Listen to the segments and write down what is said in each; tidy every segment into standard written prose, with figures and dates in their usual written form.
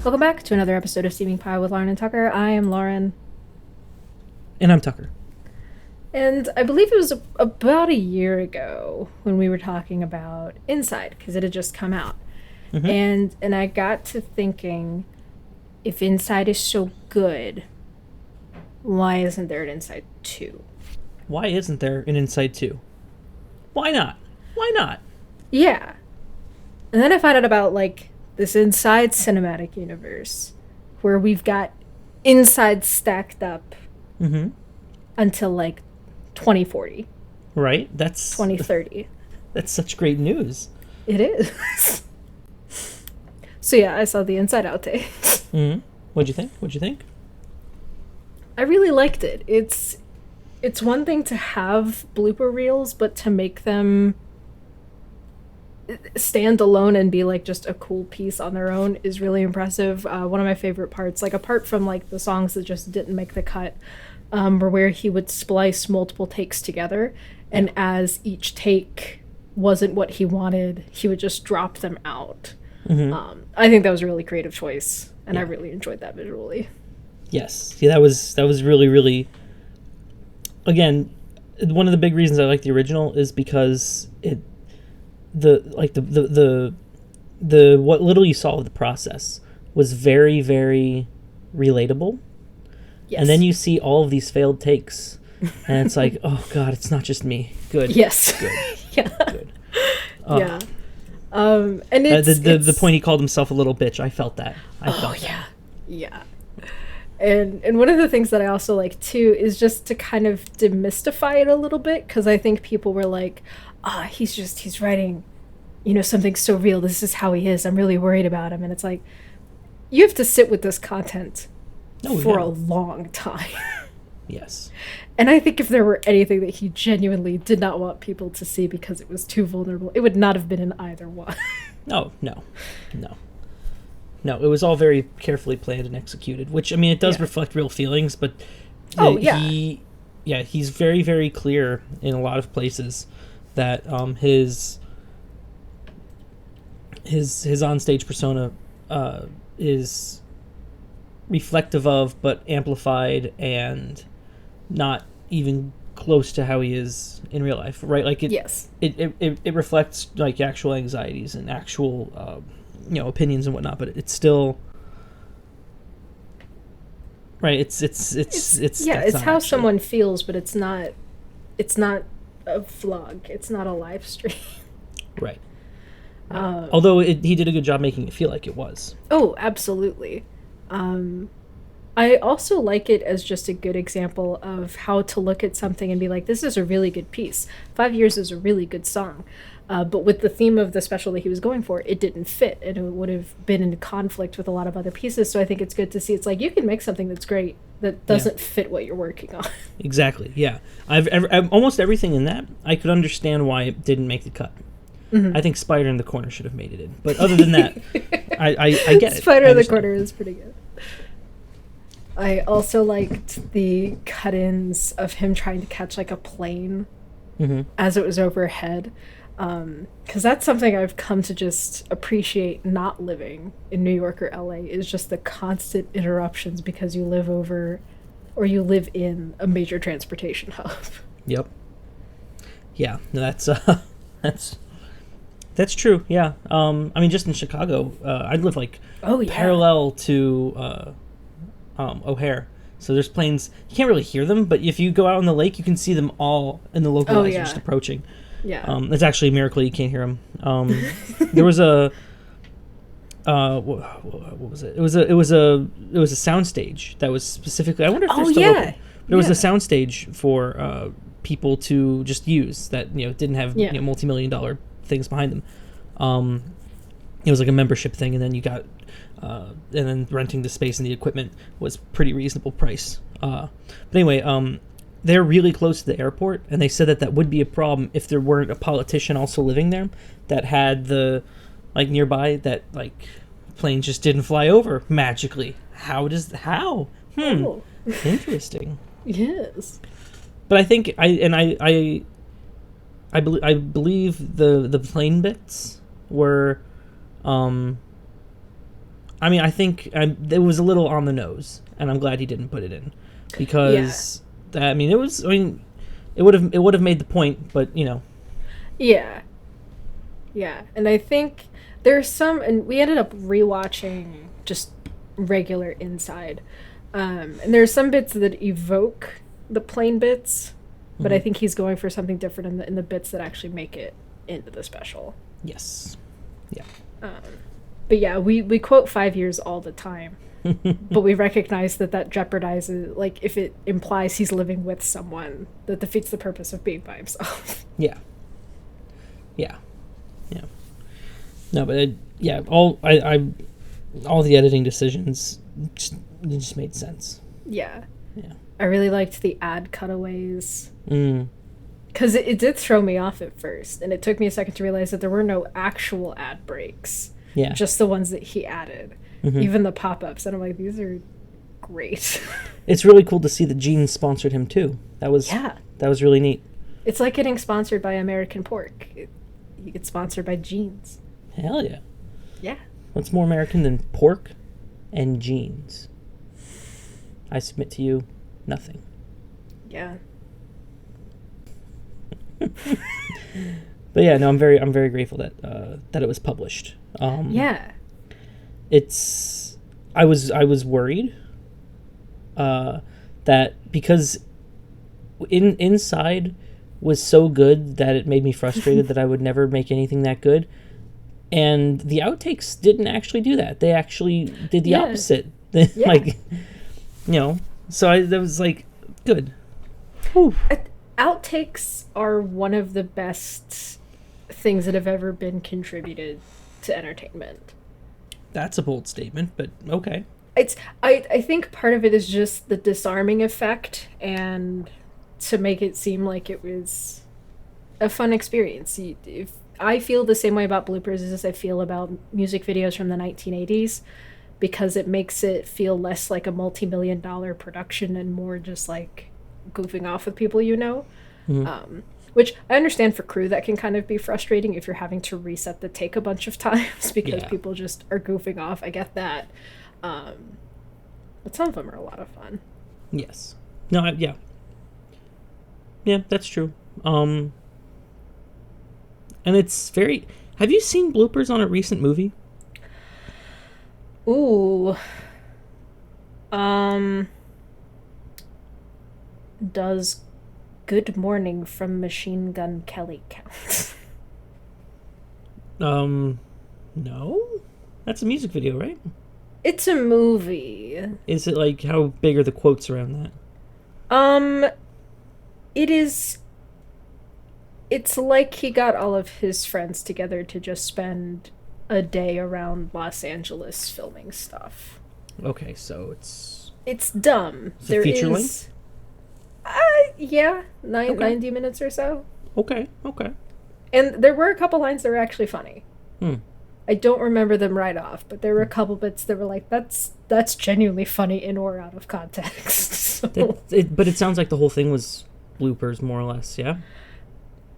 Welcome back to another episode of Steaming Pie with Lauren and Tucker. I am Lauren. And I'm Tucker. And I believe it was about a year ago when we were talking about Inside, because it had just come out. Mm-hmm. And I got to thinking, if Inside is so good, why isn't there an Inside 2? Why isn't there an Inside 2? Why not? Why not? Yeah. And then I found out about, like, this Inside cinematic universe where we've got Inside stacked up until, like, 2040. Right? That's 2030. That's such great news. It is. So yeah, I saw the Inside Outtakes. Mm-hmm. What'd you think? I really liked it. It's one thing to have blooper reels, but to make them stand alone and be like just a cool piece on their own is really impressive. One of my favorite parts, like apart from like the songs that just didn't make the cut, were where he would splice multiple takes together, and as each take wasn't what he wanted, he would just drop them out. Mm-hmm. I think that was a really creative choice, and I really enjoyed that visually. Yes, that was really, really. Again, one of the big reasons I like the original is because the what little you saw of the process was very, very relatable. Yes. And then you see all of these failed takes, and it's like, oh god, it's not just me. Good. Yes. Good. Yeah. Good. Yeah. And it's the point he called himself a little bitch. I felt that. Yeah. And one of the things that I also like too is just to kind of demystify it a little bit, because I think people were like, he's writing, something so real. This is how he is. I'm really worried about him. And it's like, you have to sit with this content for a long time. Yes. And I think if there were anything that he genuinely did not want people to see because it was too vulnerable, it would not have been in either one. No, it was all very carefully planned and executed, which, I mean, it does reflect real feelings, but he's very, very clear in a lot of places that his onstage persona is reflective of, but amplified and not even close to how he is in real life, right? Like it reflects like actual anxieties and actual opinions and whatnot, but it's still right. It's how someone feels, but it's not a vlog. It's not a live stream. Right. Although he did a good job making it feel like it was. Oh, absolutely. I also like it as just a good example of how to look at something and be like, this is a really good piece. 5 Years is a really good song. But with the theme of the special that he was going for, it didn't fit, and it would have been in conflict with a lot of other pieces. So I think it's good to see. It's like, you can make something that's great that doesn't fit what you're working on. Exactly, yeah. I've almost everything in that, I could understand why it didn't make the cut. Mm-hmm. I think Spider in the Corner should have made it in. But other than that, I get it. Spider in the Corner is pretty good. I also liked the cut-ins of him trying to catch like a plane as it was overhead. Because that's something I've come to just appreciate not living in New York or LA, is just the constant interruptions because you live over or you live in a major transportation hub. Yep. Yeah, no, that's true. Yeah. I mean, just in Chicago, I live like parallel to O'Hare. So there's planes. You can't really hear them, but if you go out on the lake, you can see them all in the localizer just approaching. Yeah. It's actually a miracle you can't hear them. There was a what was it? It was a soundstage that was specifically. I wonder if they're still open. But it was a soundstage for people to just use that didn't have multi-million-dollar things behind them. It was like a membership thing, and then you got and then renting the space and the equipment was pretty reasonable price. But anyway, they're really close to the airport, and they said that would be a problem if there weren't a politician also living there that had the nearby that planes just didn't fly over magically. How? Interesting. Yes. But I think I believe the plane bits were I mean, I think it was a little on the nose, and I'm glad he didn't put it in, because I mean, it would have made the point, but you know. Yeah. Yeah, and I think there's some, and we ended up rewatching just regular Inside, and there's some bits that evoke the plane bits, but I think he's going for something different in the bits that actually make it into the special. Yes. Yeah. But yeah, we quote 5 years all the time, but we recognize that jeopardizes, like, if it implies he's living with someone, that defeats the purpose of being by himself. Yeah. Yeah. Yeah. No, but all the editing decisions just made sense. Yeah. Yeah. I really liked the ad cutaways. Because it did throw me off at first, and it took me a second to realize that there were no actual ad breaks. Yeah. Just the ones that he added. Even the pop-ups. And I'm like, these are great. It's really cool to see that Gene sponsored him, too. That was really neat. It's like getting sponsored by American Pork. You get sponsored by jeans. Hell yeah. Yeah. What's more American than pork and jeans? I submit to you, nothing. Yeah. But yeah, no, I'm very grateful that it was published. Yeah. I was worried that because Inside was so good that it made me frustrated that I would never make anything that good. And the Outtakes didn't actually do that. They actually did the opposite. Like, you know, so that was like, good. Whew. Outtakes are one of the best things that have ever been contributed to entertainment. That's a bold statement, but okay. I think part of it is just the disarming effect, and to make it seem like it was a fun experience. If I feel the same way about bloopers as I feel about music videos from the 1980s, because it makes it feel less like a multi-million-dollar production and more just like goofing off with people, you know. Which I understand for crew that can kind of be frustrating if you're having to reset the take a bunch of times because people just are goofing off. I get that. But some of them are a lot of fun. Yes. No, yeah. Yeah, that's true. And it's very... Have you seen bloopers on a recent movie? Ooh. Does Good Morning from Machine Gun Kelly count? No? That's a music video, right? It's a movie. Is it like, how big are the quotes around that? It is... It's like he got all of his friends together to just spend a day around Los Angeles filming stuff. Okay, so it's... It's dumb. It's a feature length? Yeah. 90 minutes or so. Okay. And there were a couple lines that were actually funny. I don't remember them right off, but there were a couple bits that were like, that's genuinely funny in or out of context. So. But it sounds like the whole thing was bloopers, more or less, yeah?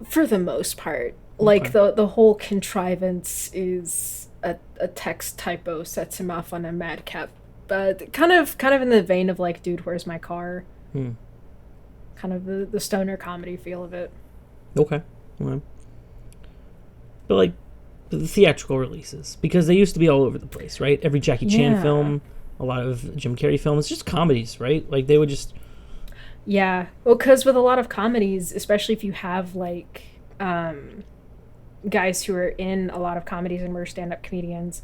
For the most part. Like, the whole contrivance is a text typo sets him off on a madcap. But kind of in the vein of, like, Dude, Where's My Car? Kind of the stoner comedy feel of it. Okay. But, like, the theatrical releases, because they used to be all over the place, right? Every Jackie Chan film, a lot of Jim Carrey films, just comedies, right? Like, they would just... Yeah. Well, because with a lot of comedies, especially if you have, like, guys who are in a lot of comedies and were stand-up comedians,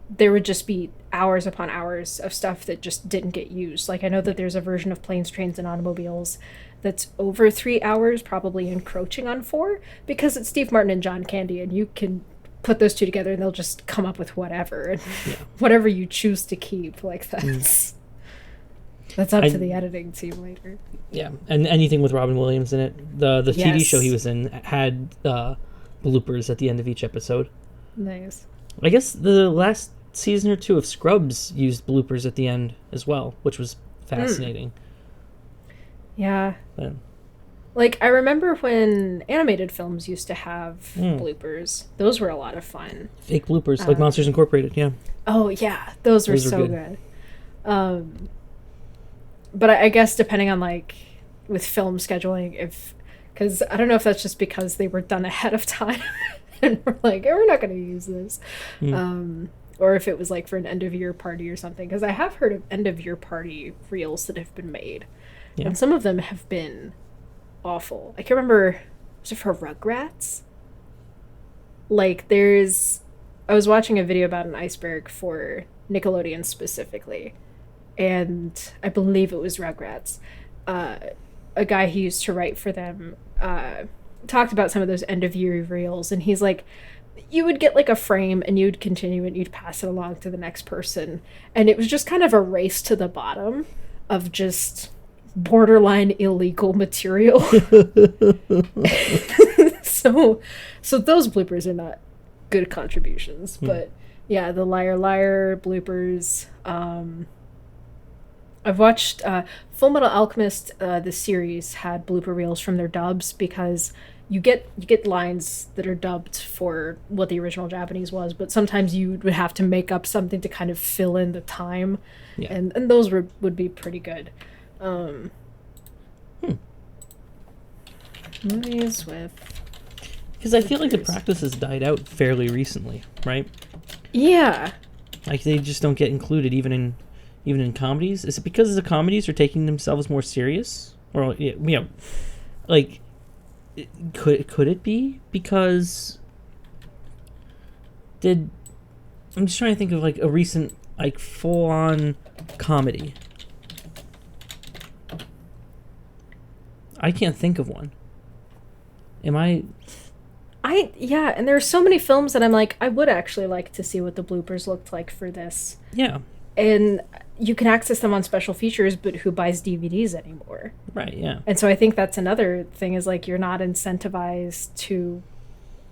there would just be hours upon hours of stuff that just didn't get used. Like, I know that there's a version of Planes, Trains, and Automobiles that's over 3 hours, probably encroaching on 4, because it's Steve Martin and John Candy, and you can put those two together and they'll just come up with whatever. And whatever you choose to keep, like, that's up to the editing team later. Yeah, and anything with Robin Williams in it. The TV show he was in had bloopers at the end of each episode. Nice. I guess the last season or 2 of Scrubs used bloopers at the end as well, which was fascinating. Yeah. Like, I remember when animated films used to have bloopers. Those were a lot of fun. Fake bloopers, like Monsters Incorporated, yeah. Oh, yeah. Those were so good. But I guess depending on, like, with film scheduling, because I don't know if that's just because they were done ahead of time and we're like, we're not going to use this. Or if it was, like, for an end-of-year party or something. Because I have heard of end-of-year party reels that have been made. Yeah. And some of them have been awful. I can't remember, was it for Rugrats? Like, I was watching a video about an iceberg for Nickelodeon specifically, and I believe it was Rugrats. A guy who used to write for them talked about some of those end-of-year reels, and he's like, you would get, like, a frame, and you'd continue, and you'd pass it along to the next person, and it was just kind of a race to the bottom of just borderline illegal material. so those bloopers are not good contributions, but yeah, the Liar Liar bloopers. I've watched Full Metal Alchemist, the series had blooper reels from their dubs, because you get lines that are dubbed for what the original Japanese was, but sometimes you would have to make up something to kind of fill in the time, and those would be pretty good. Movies with... Because I feel like the practice has died out fairly recently, right? Yeah. Like, they just don't get included even in comedies. Is it because the comedies are taking themselves more serious? Or, like, could it be because... I'm just trying to think of, like, a recent, like, full-on comedy. I can't think of one. Yeah, and there are so many films that I'm like, I would actually like to see what the bloopers looked like for this. Yeah. And you can access them on special features, but who buys DVDs anymore? Right, yeah. And so I think that's another thing, is like, you're not incentivized to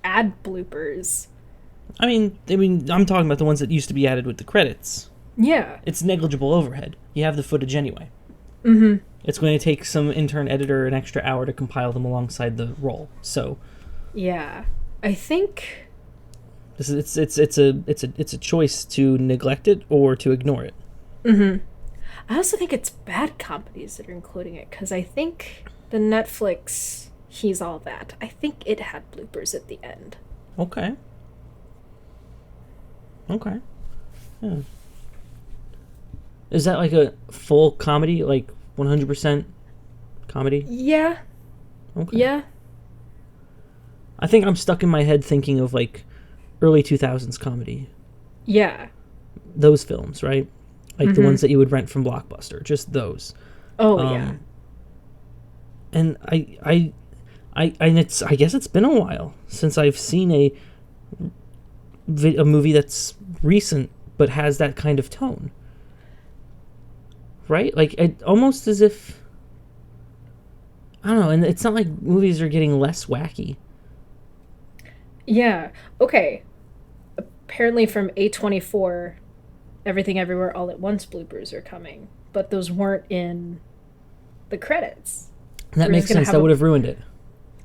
add bloopers. I mean, I'm talking about the ones that used to be added with the credits. Yeah. It's negligible overhead. You have the footage anyway. Mm-hmm. It's going to take some intern editor an extra hour to compile them alongside the roll. So, yeah, I think it's a choice to neglect it or to ignore it. Mm-hmm. I also think it's bad companies that are including it, because I think the Netflix He's All That, I think it had bloopers at the end. Okay. Yeah. Is that like a full comedy, like 100% comedy? Yeah. Okay. Yeah. I think I'm stuck in my head thinking of, like, early 2000s comedy. Yeah. Those films, right? Like the ones that you would rent from Blockbuster, just those. Oh, yeah. And I guess it's been a while since I've seen a movie that's recent but has that kind of tone. Right? Like, almost as if... I don't know, and it's not like movies are getting less wacky. Yeah. Okay. Apparently from A24, Everything Everywhere All at Once bloopers are coming, but those weren't in the credits. That makes sense. That would have ruined it.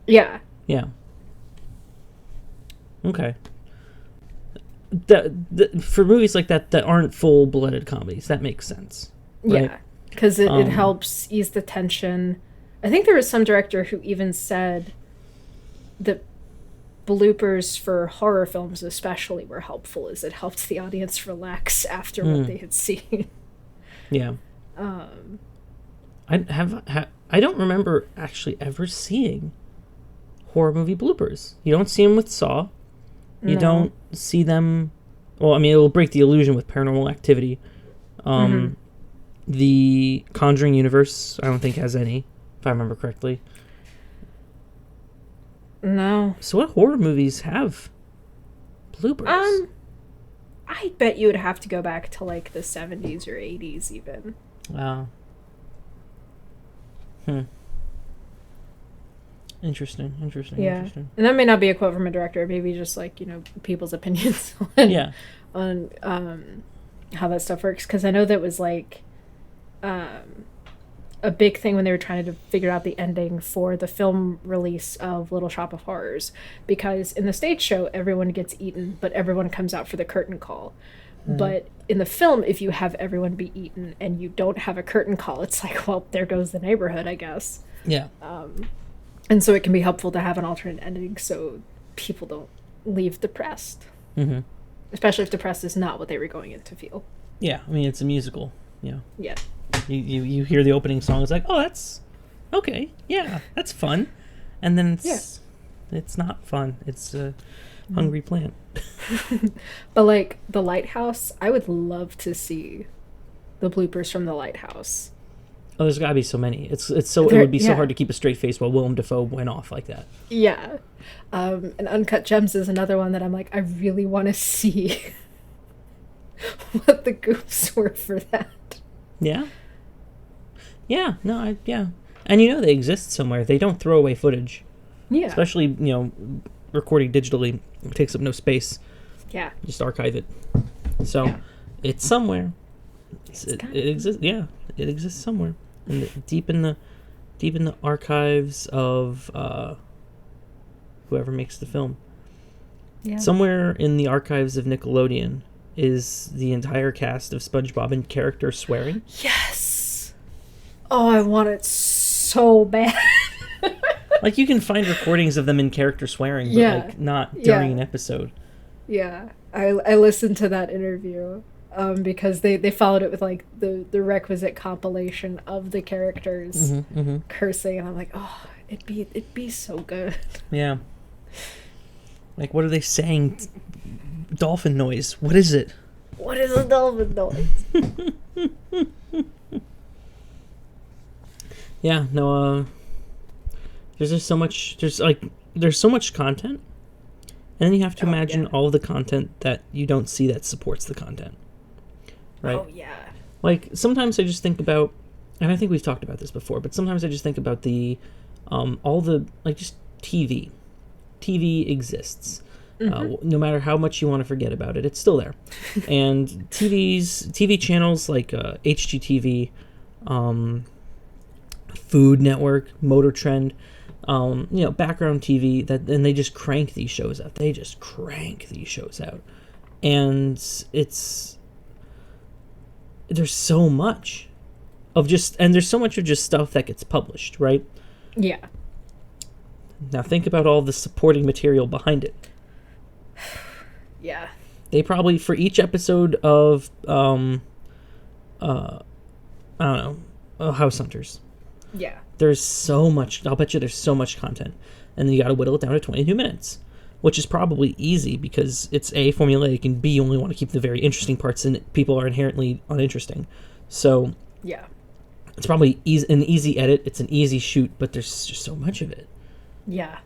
Yeah. Yeah. Okay. For movies like that aren't full-blooded comedies, that makes sense. Right? Yeah, because it helps ease the tension. I think there was some director who even said that bloopers for horror films especially were helpful, as it helped the audience relax after what they had seen. Yeah. I don't remember actually ever seeing horror movie bloopers. You don't see them with Saw. You don't see them... Well, I mean, it will break the illusion with Paranormal Activity. The Conjuring universe, I don't think has any, if I remember correctly. No. So what horror movies have bloopers? I bet you would have to go back to, like, the 70s or 80s even. Wow. Interesting. Yeah. And that may not be a quote from a director, maybe just, like, people's opinions on how that stuff works. Because I know that was, like, a a big thing when they were trying to figure out the ending for the film release of Little Shop of Horrors, because in the stage show everyone gets eaten, but everyone comes out for the curtain call. But in the film, if you have everyone be eaten and you don't have a curtain call, it's like, well, there goes the neighborhood, I guess. Yeah. And so it can be helpful to have an alternate ending so people don't leave depressed. Mm-hmm. Especially if depressed is not what they were going in to feel. Yeah, I mean, it's a musical. Yeah. Yeah. You hear the opening song, it's like, oh, that's okay. Yeah, that's fun. And then it's not fun. It's a hungry plant. But like the Lighthouse, I would love to see the bloopers from the Lighthouse. Oh, there's got to be so many. It would be so hard to keep a straight face while Willem Dafoe went off like that. Yeah. And Uncut Gems is another one that I'm like, I really want to see what the goofs were for that. Yeah. Yeah. No. Yeah. And they exist somewhere. They don't throw away footage. Yeah. Especially recording digitally, it takes up no space. Yeah. Just archive it. So it's somewhere. It exists. Yeah, it exists somewhere. Deep in the archives of whoever makes the film. Yeah. Somewhere in the archives of Nickelodeon is the entire cast of SpongeBob in character swearing. Yes. Oh, I want it so bad. Like, you can find recordings of them in character swearing, but like not during an episode. Yeah, I listened to that interview because they followed it with like the requisite compilation of the characters cursing, and I'm like, oh, it'd be so good. Yeah. Like, what are they saying? Dolphin noise. What is it? What is a dolphin noise? Yeah. No. There's just so much. There's so much content, and then you have to imagine all the content that you don't see that supports the content. Right? Oh yeah. Like, sometimes I just think about, and I think we've talked about this before, but sometimes I just think about the, all the, like, just TV. TV exists. No matter how much you want to forget about it, it's still there. And TV channels like HGTV, Food Network, Motor Trend, background TV, and they just crank these shows out. And there's so much of just stuff that gets published, right? Yeah. Now think about all the supporting material behind it. Yeah. They probably, for each episode of I don't know, House Hunters. Yeah. There's so much, I'll bet you there's so much content. And then you got to whittle it down to 22 minutes, which is probably easy because it's A, formulaic, and B, you only want to keep the very interesting parts, and people are inherently uninteresting. So yeah, it's probably an easy edit. It's an easy shoot, but there's just so much of it. Yeah.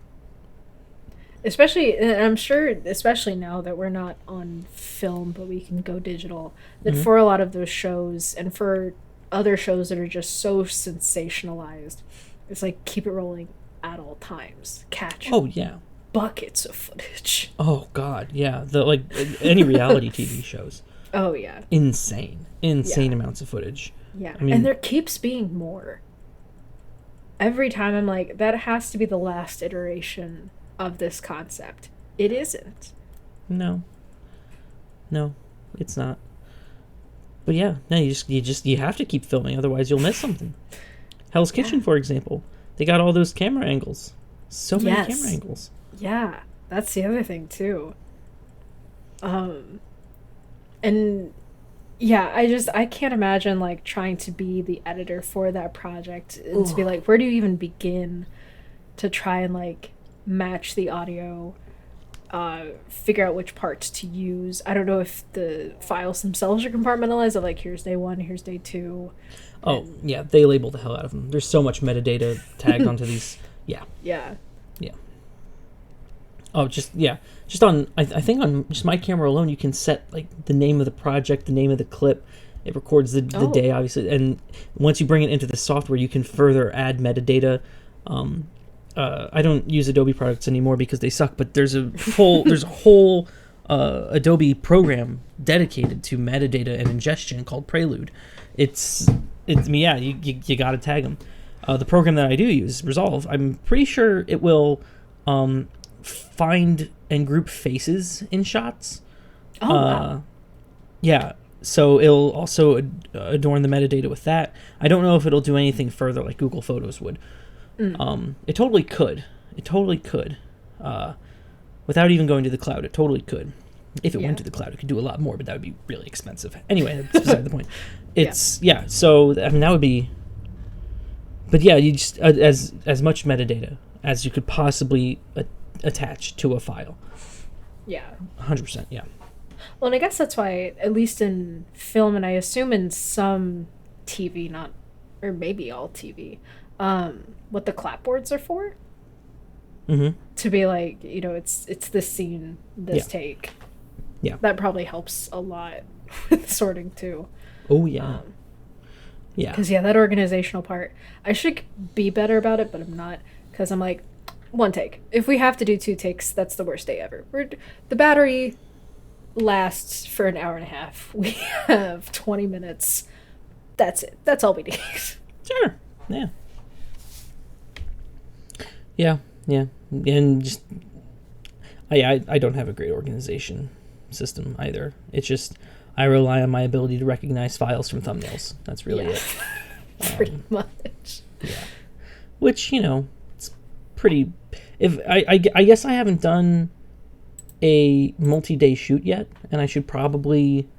Especially, and I'm sure, especially now that we're not on film, but we can go digital, that for a lot of those shows, and for other shows that are just so sensationalized, it's like, keep it rolling at all times. Catch. Oh, yeah. Buckets of footage. Oh, God, yeah. Any reality TV shows. Oh, yeah. Insane amounts of footage. Yeah, I mean, and there keeps being more. Every time I'm like, that has to be the last iteration of this concept. It isn't. No, it's not. But yeah, no, you have to keep filming, otherwise you'll miss something. Hell's Kitchen, for example, they got all those camera angles. So many camera angles. Yeah, that's the other thing too. And yeah, I can't imagine like trying to be the editor for that project and to be like, where do you even begin to try and like match the audio, figure out which parts to use. I don't know if the files themselves are compartmentalized, of like, here's day 1, here's day 2. Oh, yeah, they label the hell out of them. There's so much metadata tagged onto these. Yeah. Yeah. Yeah. Oh, just on, I think on just my camera alone, you can set like the name of the project, the name of the clip. It records the day, obviously, and once you bring it into the software, you can further add metadata. I don't use Adobe products anymore because they suck, but there's a whole Adobe program dedicated to metadata and ingestion called Prelude. It's you got to tag them. The program that I do use, Resolve, I'm pretty sure it will find and group faces in shots. Oh, wow. Yeah, so it'll also adorn the metadata with that. I don't know if it'll do anything further like Google Photos would. It totally could. Without even going to the cloud, it totally could. If it went to the cloud, it could do a lot more, but that would be really expensive. Anyway, that's beside the point. So I mean, that would be... But yeah, you just as much metadata as you could possibly attach to a file. Yeah. 100%, yeah. Well, and I guess that's why, at least in film, and I assume in some TV, or maybe all TV, what the clapboards are for. To be like, it's this scene, this take. Yeah. That probably helps a lot with sorting too. Oh, yeah. Yeah. Because, that organizational part, I should be better about it, but I'm not. Because I'm like, one take. If we have to do 2 takes, that's the worst day ever. The battery lasts for an hour and a half. We have 20 minutes. That's it. That's all we need. Sure. Yeah. Yeah. Yeah. And just... I don't have a great organization system either. It's just... I rely on my ability to recognize files from thumbnails. That's really it. Pretty much. Yeah. Which, it's pretty... I guess I haven't done a multi-day shoot yet, and I should probably...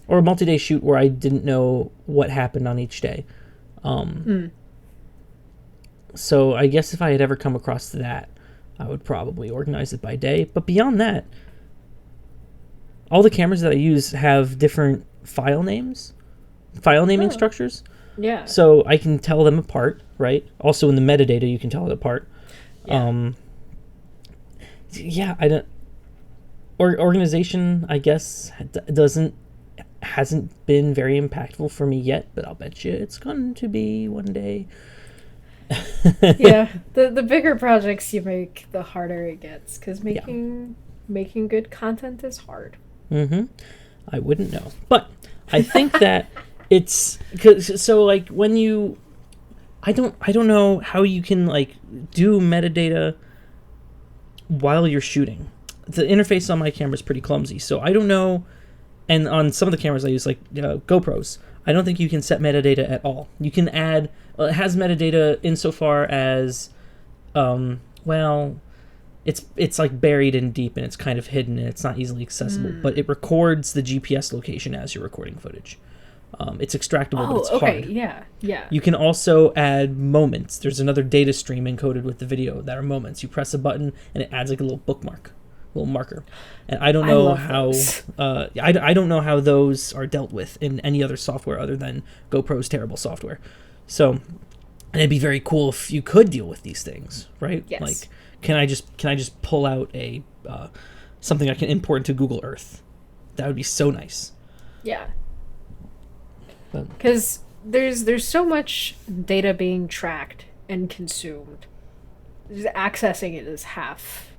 Or a multi-day shoot where I didn't know what happened on each day. So I guess if I had ever come across that, I would probably organize it by day. But beyond that... All the cameras that I use have different file naming structures. Yeah. So I can tell them apart, right? Also in the metadata, you can tell it apart. I don't... Organization, I guess, hasn't been very impactful for me yet, but I'll bet you it's going to be one day. The bigger projects you make, the harder it gets, because making good content is hard. I wouldn't know, but I think that it's like when you, I don't know how you can like do metadata while you're shooting. The interface on my camera is pretty clumsy, so I don't know. And on some of the cameras I use, like GoPros, I don't think you can set metadata at all. You can add. It has metadata insofar as, It's like buried in deep and it's kind of hidden and it's not easily accessible, but it records the GPS location as you're recording footage. It's extractable, but it's hard. Yeah. You can also add moments. There's another data stream encoded with the video that are moments. You press a button and it adds like a little bookmark, a little marker. And I don't know how I don't know how those are dealt with in any other software other than GoPro's terrible software. So, and it'd be very cool if you could deal with these things, right? Yes. Like, can I just pull out a something I can import into Google Earth? That would be so nice. Yeah. Because there's so much data being tracked and consumed. Just accessing it is half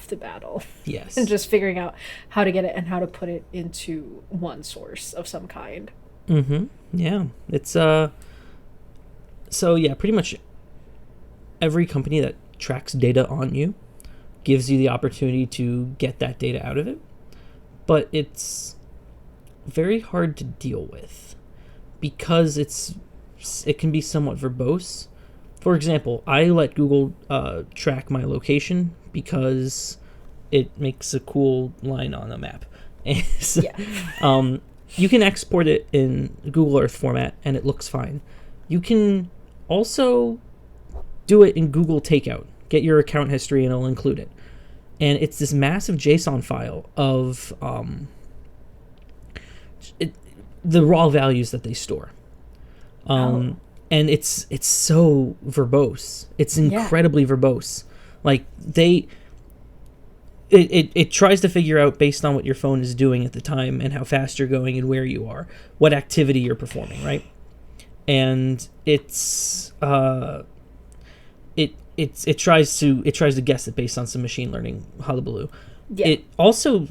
the battle. Yes. And just figuring out how to get it and how to put it into one source of some kind. Yeah. It's so yeah, pretty much every company that tracks data on you gives you the opportunity to get that data out of it, but it's very hard to deal with because it can be somewhat verbose. For example, I let Google track my location because it makes a cool line on a map. So, you can export it in Google Earth format and it looks fine. You can also do it in Google Takeout. Get your account history and it'll include it. And it's this massive JSON file of the raw values that they store. And it's so verbose. It's incredibly verbose. Like it tries to figure out based on what your phone is doing at the time and how fast you're going and where you are, what activity you're performing, right? And it tries to guess it based on some machine learning hullabaloo. it also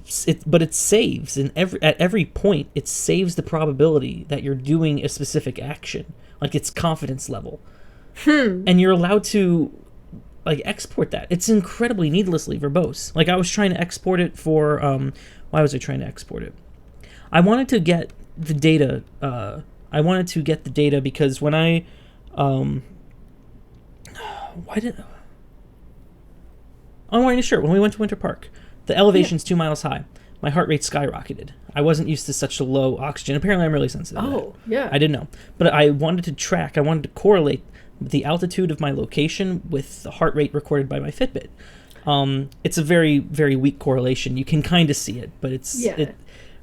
but it saves at every point. It saves the probability that you're doing a specific action, like its confidence level, and you're allowed to like export that. It's incredibly needlessly verbose. Like I was trying to export it for why was I trying to export it? I wanted to get the data. Because when I I'm wearing a shirt. When we went to Winter Park, the elevation's 2 miles high. My heart rate skyrocketed. I wasn't used to such a low oxygen. Apparently, I'm really sensitive to that. Yeah. I didn't know. But I wanted to correlate the altitude of my location with the heart rate recorded by my Fitbit. It's a very, very weak correlation. You can kind of see it, but trust me, I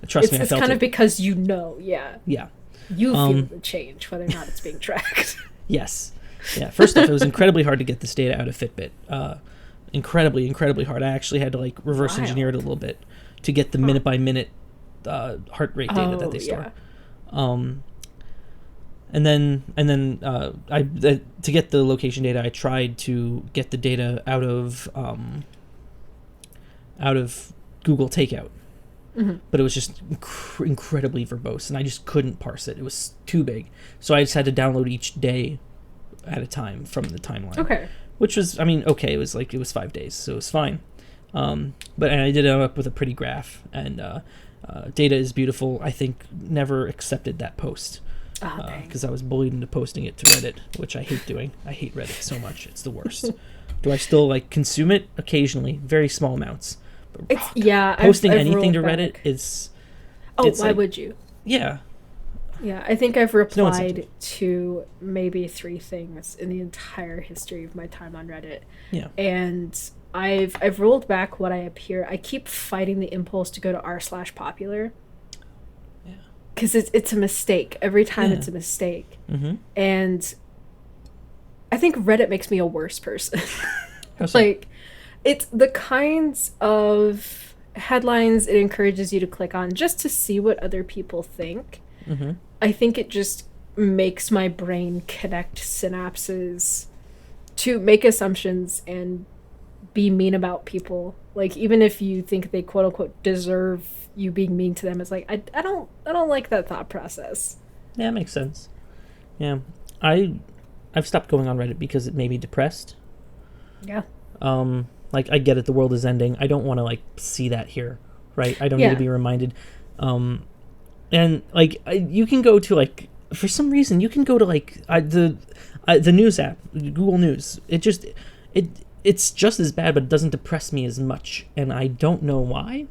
felt it. It's kind of because you know, yeah. Yeah. You feel the change, whether or not it's being tracked. Yes. Yeah. First off, it was incredibly hard to get this data out of Fitbit. Incredibly, incredibly hard. I actually had to like reverse engineer it a little bit to get the minute by minute heart rate data that they store. Yeah. And then to get the location data, I tried to get the data out of Google Takeout, but it was just incredibly verbose, and I just couldn't parse it. It was too big, so I just had to download each day at a time from the timeline. Okay. Which was, it was 5 days, so it was fine. But I did end up with a pretty graph, and data is beautiful. I think never accepted that post because I was bullied into posting it to Reddit, which I hate doing. I hate Reddit so much; it's the worst. Do I still like consume it occasionally, very small amounts? But, posting anything to Reddit is. Oh, why would you? Yeah. Yeah, I think I've replied to maybe 3 things in the entire history of my time on Reddit. Yeah. And I've rolled back what I appear. I keep fighting the impulse to go to r/popular. Yeah. Because it's a mistake. Every time it's a mistake. Mm-hmm. And I think Reddit makes me a worse person. Like, it's the kinds of headlines it encourages you to click on just to see what other people think. Mm-hmm. I think it just makes my brain connect synapses to make assumptions and be mean about people. Like, even if you think they quote unquote deserve you being mean to them, it's like I don't like that thought process. Yeah, it makes sense. Yeah, I've stopped going on Reddit because it made me depressed. Yeah. Like I get it, the world is ending. I don't want to like see that here, right? I don't need to be reminded. And like you can go to like for some reason you can go to like the news app, Google News. It's just as bad, but it doesn't depress me as much, and I don't know why.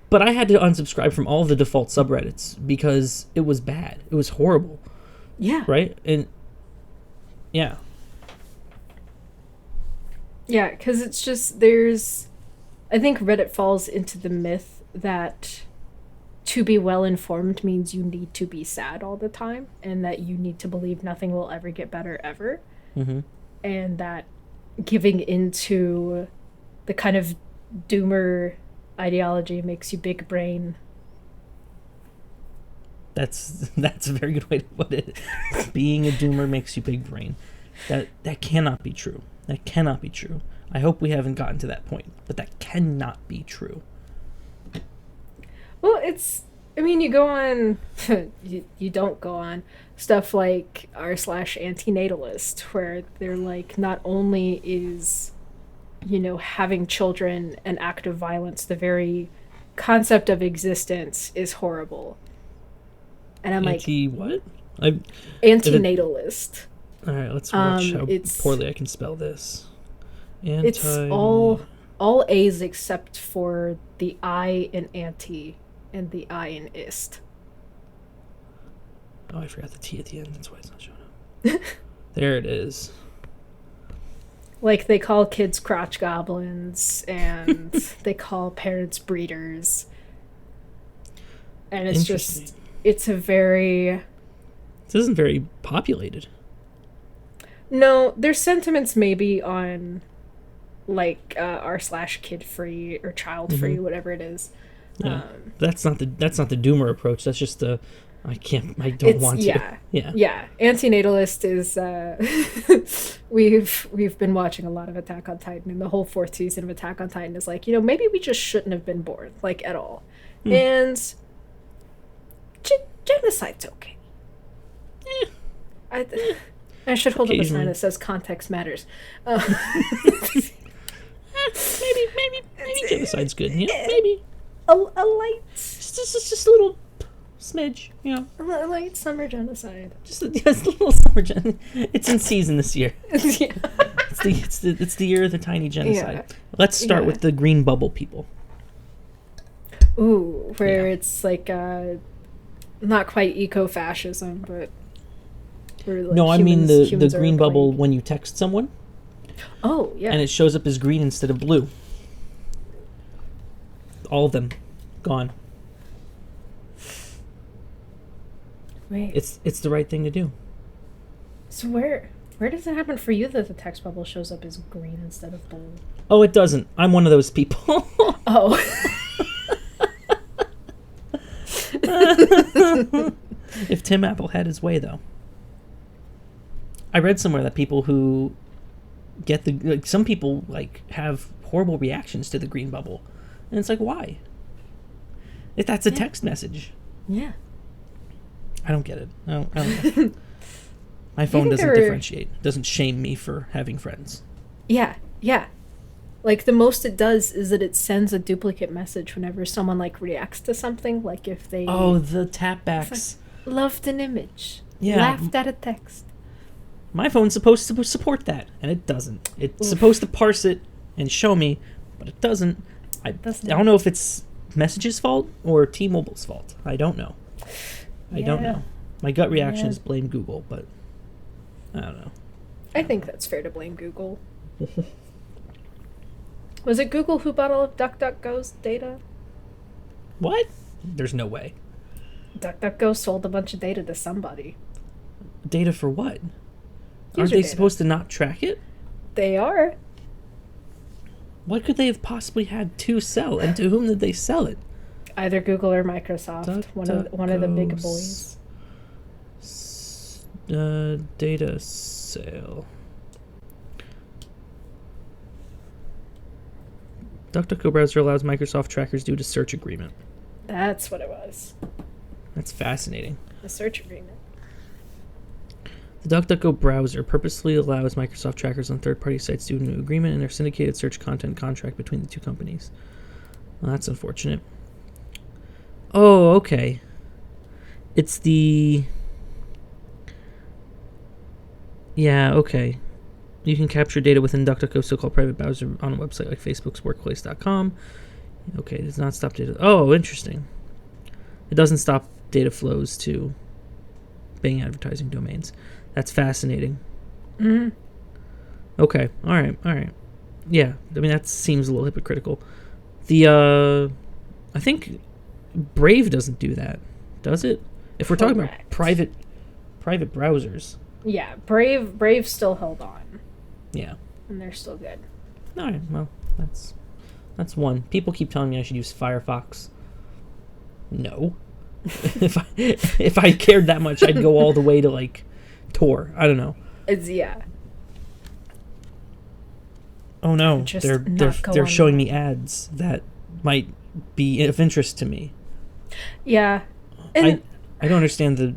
But I had to unsubscribe from all of the default subreddits because it was bad. It was horrible. Yeah. Right? And yeah. Yeah, because it's just I think Reddit falls into the myth that to be well informed means you need to be sad all the time, and that you need to believe nothing will ever get better ever. Mm-hmm. And that giving into the kind of doomer ideology makes you big brain. That's a very good way to put it. Being a doomer makes you big brain. That cannot be true. That cannot be true. I hope we haven't gotten to that point, but that cannot be true. Well, you go on, you don't go on stuff like r/antinatalist, where they're like, not only is, having children an act of violence, the very concept of existence is horrible. And I'm what? Antinatalist. All right, let's watch how poorly I can spell this. It's all A's except for the I in anti and the I in ist. Oh, I forgot the T at the end. That's why it's not showing up. There it is. Like, they call kids crotch goblins, and they call parents breeders. And it's just, it's a very... This isn't very populated. No, there's sentiments maybe on, like, r/kid-free or child-free, whatever it is. Yeah. That's not the doomer approach. That's just the I don't want to. Yeah. Antinatalist is we've been watching a lot of Attack on Titan, and the whole 4th season of Attack on Titan is like, maybe we just shouldn't have been born, like, at all. And genocide's okay. I should hold up a sign that says context matters. Maybe genocide's good. Maybe a light, just a little smidge. A light summer genocide. Just a little summer genocide. It's in season this year. Yeah. It's the year of the tiny genocide. Yeah. Let's start with the green bubble people. Ooh, where it's like not quite eco-fascism, but no, I mean the green bubble when you text someone. Oh, yeah. And it shows up as green instead of blue. All of them gone. Wait. It's the right thing to do. So where does it happen for you that the text bubble shows up as green instead of blue? Oh, it doesn't. I'm one of those people. Oh. If Tim Apple had his way, though. I read somewhere that people who get some people have horrible reactions to the green bubble, and it's like, why? If that's a text message. Yeah. I don't get it. I don't get it. My phone doesn't differentiate. Doesn't shame me for having friends. Yeah. Like, the most it does is that it sends a duplicate message whenever someone reacts to something. Like, if they the tapbacks. Loved an image. Yeah. Laughed at a text. My phone's supposed to support that, and it doesn't. It's supposed to parse it and show me, but it doesn't. I don't know if it's Message's fault or T-Mobile's fault. I don't know. I don't know. My gut reaction is blame Google, but I don't know. I think that's fair to blame Google. Was it Google who bought all of DuckDuckGo's data? What? There's no way. DuckDuckGo sold a bunch of data to somebody. Data for what? Aren't they supposed to not track it? They are. What could they have possibly had to sell, and to whom did they sell it? Either Google or Microsoft. One of the big boys. Data sale. DuckDuckGo browser allows Microsoft trackers due to search agreement. That's what it was. That's fascinating. The search agreement. The DuckDuckGo browser purposely allows Microsoft trackers on third-party sites due to an agreement in their syndicated search content contract between the two companies. Well, that's unfortunate. Oh, okay. It's the... Yeah, okay. You can capture data within DuckDuckGo's so-called private browser on a website like Facebook's Workplace.com. Okay, it does not stop data... Oh, interesting. It doesn't stop data flows to Bing advertising domains. That's fascinating. Mm-hmm. Okay, all right. Yeah, I mean, that seems a little hypocritical. I think Brave doesn't do that, does it? If we're talking about private browsers. Yeah, Brave still held on. Yeah. And they're still good. All right, well, that's one. People keep telling me I should use Firefox. No. If I cared that much, I'd go all the way to Tor. I don't know. Oh no, they're showing me ads that might be of interest to me. Yeah. And I don't understand the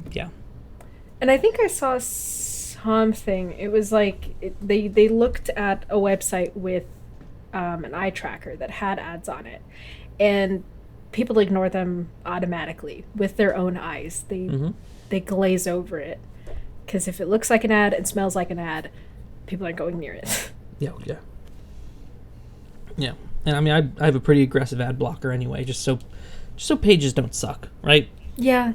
And I think I saw something. It was they looked at a website with an eye tracker that had ads on it, and people ignore them automatically with their own eyes. They glaze over it because if it looks like an ad and smells like an ad, people aren't going near it. Yeah. And I mean, I have a pretty aggressive ad blocker anyway, just so pages don't suck, right? Yeah.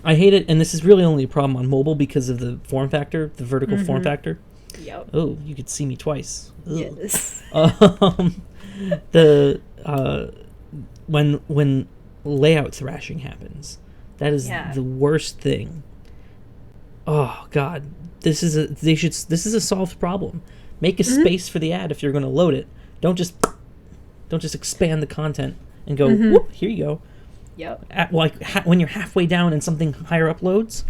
I hate it, and this is really only a problem on mobile because of the form factor, the vertical form factor. Yep. Oh, you could see me twice. Ugh. Yes. When layout thrashing happens, that is the worst thing. Oh God, this is a solved problem. Make a space for the ad if you're going to load it. Don't just expand the content and go, whoop, here you go. Yep. When you're halfway down and something higher uploads,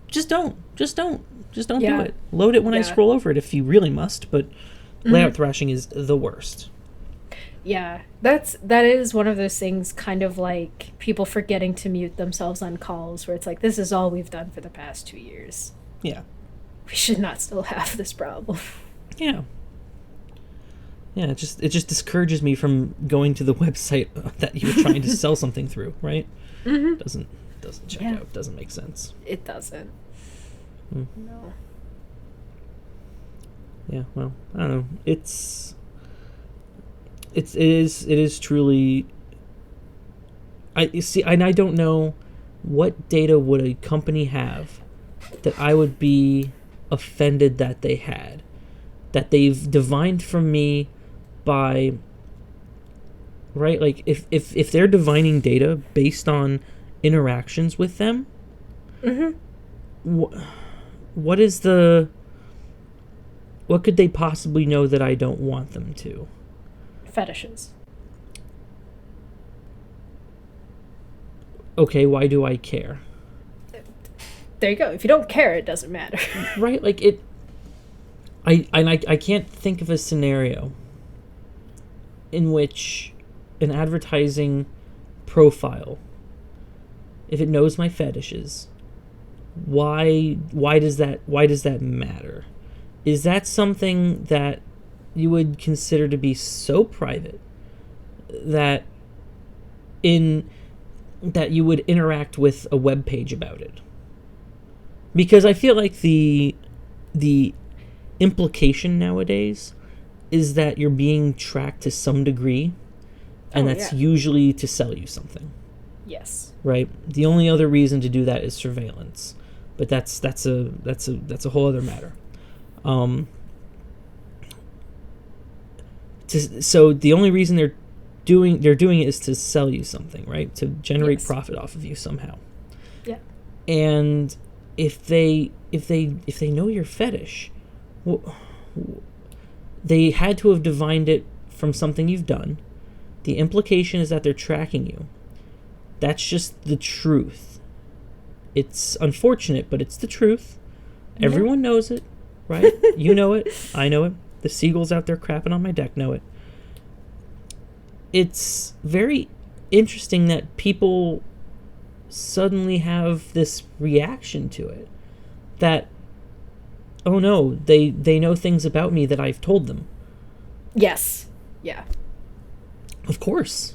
just don't do it. Load it when I scroll over it if you really must, but layout thrashing is the worst. Yeah, that is one of those things, kind of like people forgetting to mute themselves on calls, where it's like, this is all we've done for the past 2 years. Yeah. We should not still have this problem. Yeah. Yeah, it just discourages me from going to the website that you were trying to sell something through, right? Mm-hmm. Doesn't check out. Doesn't make sense. It doesn't. No. Yeah, well, I don't know. It is truly. I don't know what data would a company have that I would be offended that they had, that they've divined from me by, right? Like if they're divining data based on interactions with them, what could they possibly know that I don't want them to? Fetishes. Okay, why do I care? There you go. If you don't care, it doesn't matter. Right, like it. I can't think of a scenario in which an advertising profile, if it knows my fetishes, why does that matter? Is that something that you would consider to be so private that you would interact with a web page about it? Because I feel like the implication nowadays is that you're being tracked to some degree, and that's usually to sell you something. Yes. Right? The only other reason to do that is surveillance, but that's a whole other matter. So the only reason they're doing it is to sell you something, right? To generate profit off of you somehow. Yeah. And if they know your fetish, they had to have divined it from something you've done. The implication is that they're tracking you. That's just the truth. It's unfortunate, but it's the truth. Everyone knows it, right? You know it. I know it. The seagulls out there crapping on my deck know it. It's very interesting that people suddenly have this reaction to it. That, oh no, they know things about me that I've told them. Yes. Yeah. Of course.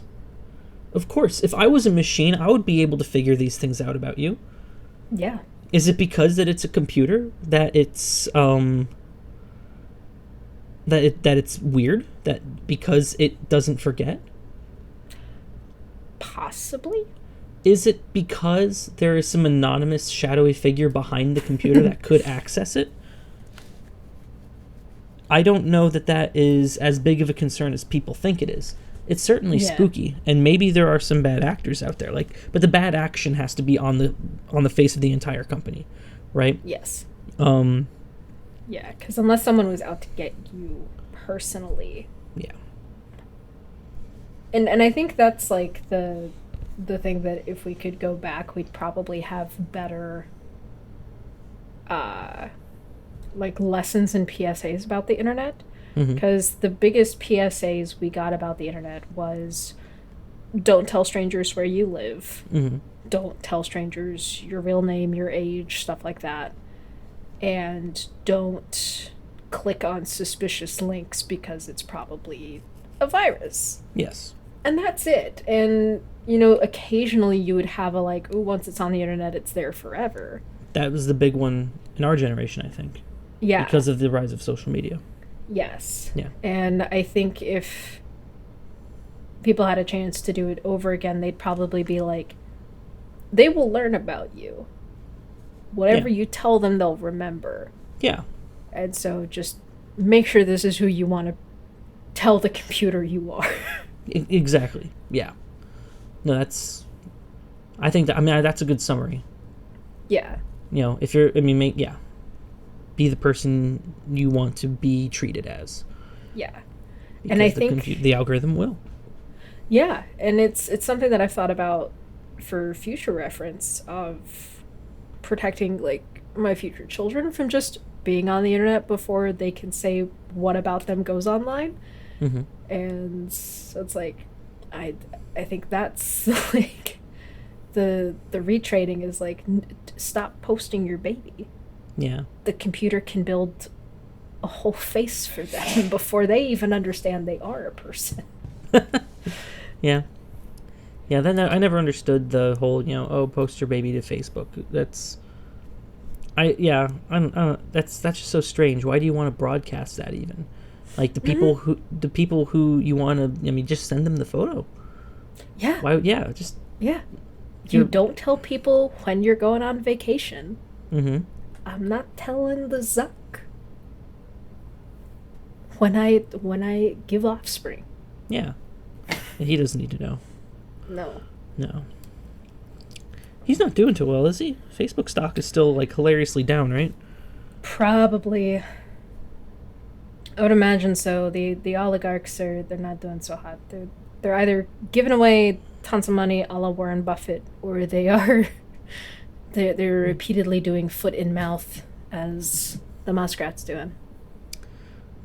Of course. If I was a machine, I would be able to figure these things out about you. Yeah. Is it because that it's a computer that it's that it's weird, that because it doesn't forget? Possibly. Is it because there is some anonymous shadowy figure behind the computer that could access it? I don't know that is as big of a concern as people think it is. It's certainly spooky, and maybe there are some bad actors out there, but the bad action has to be on the face of the entire company, right? Yes. Yeah, because unless someone was out to get you personally. Yeah. And I think that's like the thing that if we could go back, we'd probably have better lessons and PSAs about the internet. Because the biggest PSAs we got about the internet was, don't tell strangers where you live. Don't tell strangers your real name, your age, stuff like that. And don't click on suspicious links because it's probably a virus. Yes. And that's it. And, occasionally you would have a once it's on the internet, it's there forever. That was the big one in our generation, I think. Yeah. Because of the rise of social media. Yes. Yeah. And I think if people had a chance to do it over again, they'd probably be like, they will learn about you. Whatever you tell them, they'll remember. Yeah. And so just make sure this is who you want to tell the computer you are. Exactly. Yeah. No, that's a good summary. Yeah. If you're, be the person you want to be treated as. Yeah. Because and I think the algorithm will. Yeah, and it's something that I've thought about for future reference of protecting like my future children from just being on the internet before they can say what about them goes online. Mm-hmm. And so it's like I think that's like the retraining is like stop posting your baby. Yeah. The computer can build a whole face for them before they even understand they are a person. Yeah. Yeah, then I never understood the whole, post your baby to Facebook. That's just so strange. Why do you want to broadcast that even? Like the people who you want to, just send them the photo. Yeah. Why? Yeah, just. Yeah. You don't tell people when you're going on vacation. Mm-hmm. I'm not telling the Zuck when I give offspring. Yeah. He doesn't need to know. No. He's not doing too well, is he? Facebook stock is still like hilariously down, right? Probably. I would imagine so. The oligarchs they're not doing so hot. They're either giving away tons of money a la Warren Buffett, or they're repeatedly doing foot in mouth as the muskrat's doing.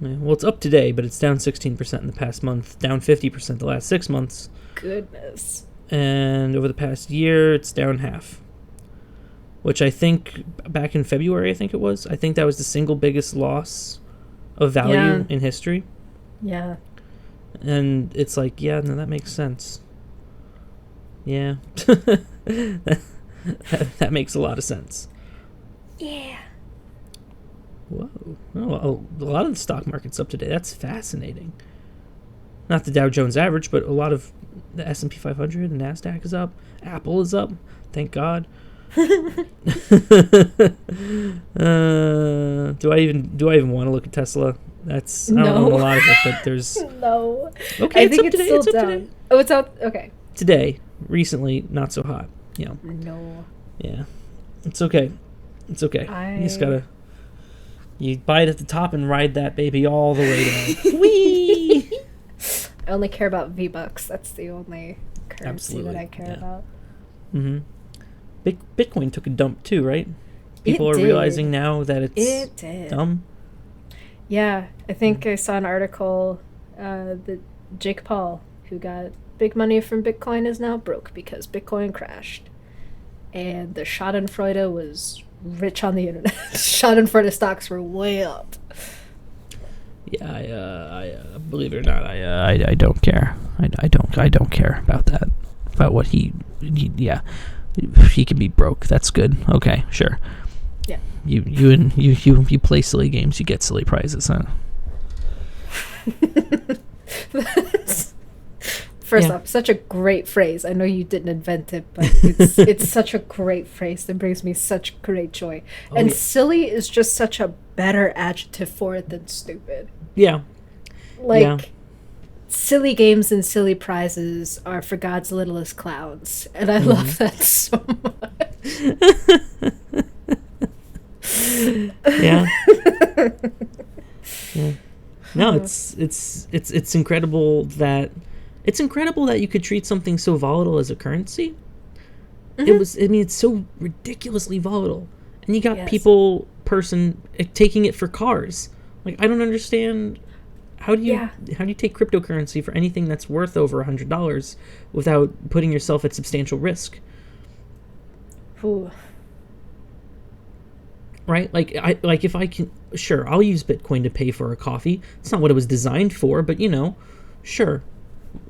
Yeah, well, it's up today, but it's down 16% in the past month, down 50% the last 6 months. Goodness. And over the past year, it's down half. Which I think, back in February, I think that was the single biggest loss of value in history. Yeah. And it's like, yeah, no, that makes sense. Yeah. that makes a lot of sense. Yeah. Whoa. Oh, a lot of the stock market's up today. That's fascinating. Not the Dow Jones average, but a lot of the S&P 500 and NASDAQ is up. Apple is up. Thank God. Do I even want to look at Tesla? I don't own a lot of it, but there's no. Okay, I think it's still down. Today. Oh, it's out. Okay. Today, recently, not so hot. No. Yeah, it's okay. It's okay. You just gotta bite at the top and ride that baby all the way down. Whee! I only care about V-Bucks. That's the only currency that I care about. Mm-hmm. Bitcoin took a dump too, right? People are realizing now that it's dumb. Yeah, I think I saw an article that Jake Paul, who got big money from Bitcoin, is now broke because Bitcoin crashed. And the Schadenfreude was rich on the internet. Schadenfreude stocks were way up. Yeah, I believe it or not, I don't care. I don't care about that. About what he can be broke. That's good. Okay, sure. Yeah. You play silly games, you get silly prizes, huh? First off, such a great phrase. I know you didn't invent it, but it's such a great phrase that brings me such great joy. And silly is just such a better adjective for it than stupid. Yeah. Silly games and silly prizes are for God's littlest clowns. And I love that so much. Yeah. Yeah. No, it's incredible that you could treat something so volatile as a currency. Mm-hmm. It's so ridiculously volatile. And you got person taking it for cars. Like, I don't understand. How do you take cryptocurrency for anything that's worth over $100 without putting yourself at substantial risk? Ooh. Right? If I can, sure, I'll use Bitcoin to pay for a coffee. It's not what it was designed for, but sure,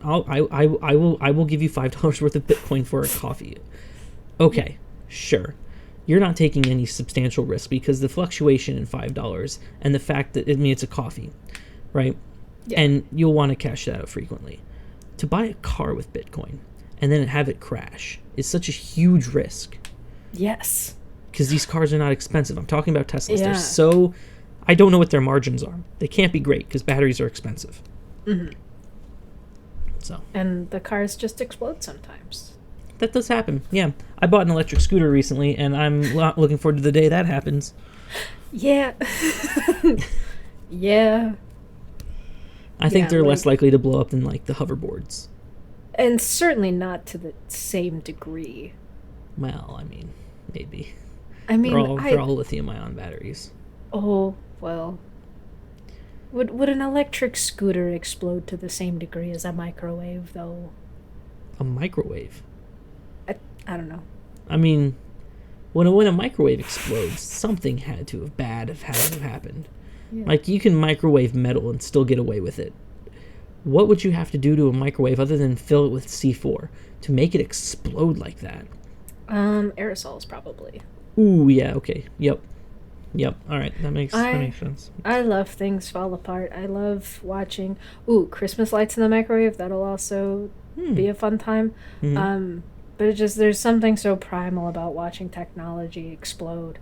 I will give you $5 worth of Bitcoin for a coffee. Okay, sure. You're not taking any substantial risk because the fluctuation in $5 and the fact that it's a coffee, right? Yeah. And you'll want to cash that out frequently. To buy a car with Bitcoin and then have it crash is such a huge risk. Yes. Because these cars are not expensive. I'm talking about Teslas. Yeah. I don't know what their margins are. They can't be great because batteries are expensive. Mm-hmm. So. And the cars just explode sometimes. That does happen. Yeah, I bought an electric scooter recently, and I'm looking forward to the day that happens. Yeah. Yeah. I think they're less likely to blow up than the hoverboards. And certainly not to the same degree. Well, I mean, maybe. I mean, they're all lithium-ion batteries. Oh, well. Would an electric scooter explode to the same degree as a microwave, though? A microwave? I don't know. I mean, when a microwave explodes, something had to have happened. Yeah. Like, you can microwave metal and still get away with it. What would you have to do to a microwave other than fill it with C4 to make it explode like that? Aerosols, probably. Ooh, yeah, okay. Yep. All right, that makes sense. I love things fall apart. I love watching. Ooh, Christmas lights in the microwave. That'll also be a fun time. Mm-hmm. But there's something so primal about watching technology explode.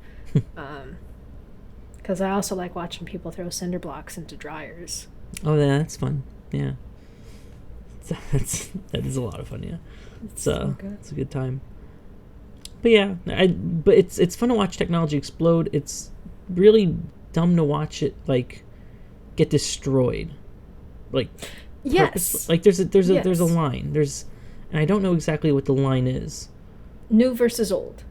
Because I also like watching people throw cinder blocks into dryers. Oh, yeah, that's fun. Yeah, that is a lot of fun. Yeah, it's a good time. But yeah, but it's fun to watch technology explode. It's really dumb to watch it like get destroyed. Like, yes, like there's a line. And I don't know exactly what the line is. New versus old.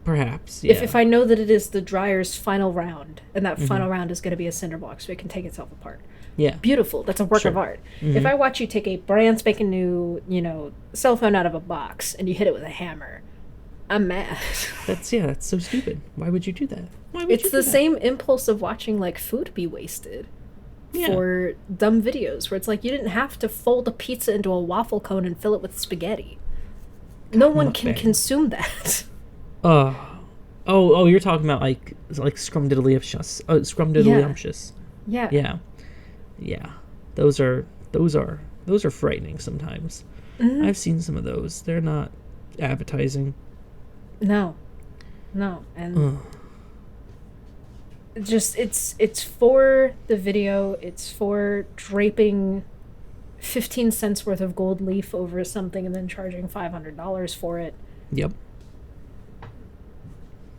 Perhaps, yeah. If I know that it is the dryer's final round, and that final round is going to be a cinder block, so it can take itself apart. Yeah. Beautiful. That's a work of art. Mm-hmm. If I watch you take a brand spanking new, cell phone out of a box and you hit it with a hammer, I'm mad. That's so stupid. Why would you do that? It's the same impulse of watching like food be wasted for dumb videos where it's like you didn't have to fold a pizza into a waffle cone and fill it with spaghetti. No one can consume that. You're talking about like scrumdiddlyumptious. Scrumdiddlyumptious. Yeah. Yeah. Those are frightening sometimes. Mm-hmm. I've seen some of those. They're not appetizing. No. And it's for the video. It's for draping 15 cents worth of gold leaf over something and then charging $500 for it. Yep.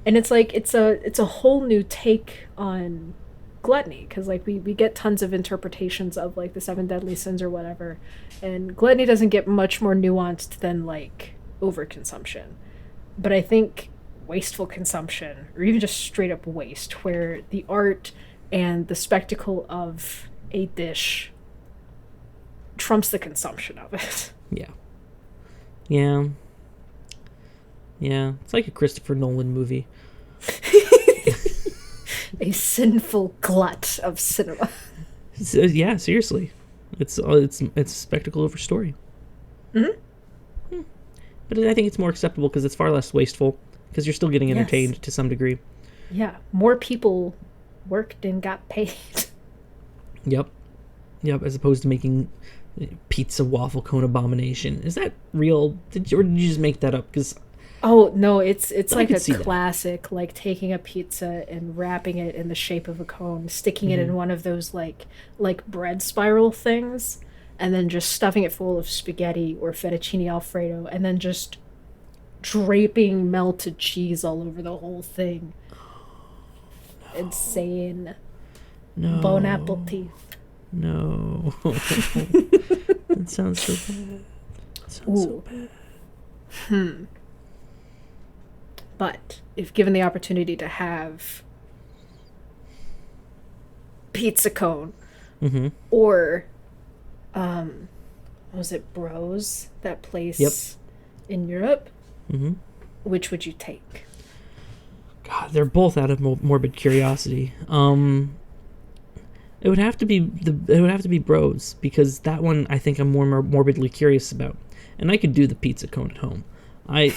And it's like it's a whole new take on gluttony, because like we get tons of interpretations of like the 7 deadly sins or whatever, and gluttony doesn't get much more nuanced than like overconsumption. But I think wasteful consumption, or even just straight up waste, where the art and the spectacle of a dish trumps the consumption of it. Yeah. It's like a Christopher Nolan movie. A sinful glut of cinema. Yeah, seriously, it's a spectacle over story. Mm-hmm. But I think it's more acceptable because it's far less wasteful, because you're still getting entertained to some degree. Yeah, more people worked and got paid. Yep, as opposed to making pizza waffle cone abomination. Is that real? Did you just make that up? Because oh no, it's like a classic, like taking a pizza and wrapping it in the shape of a cone, sticking it in one of those like bread spiral things, and then just stuffing it full of spaghetti or fettuccine alfredo, and then just draping melted cheese all over the whole thing. No. Insane. No. Bone apple teeth. No. That sounds so bad. So bad. But if given the opportunity to have pizza cone, or was it Bros, that place in Europe? Which would you take? God, they're both out of morbid curiosity. It would have to be Bros, because that one I think I'm more morbidly curious about, and I could do the pizza cone at home. I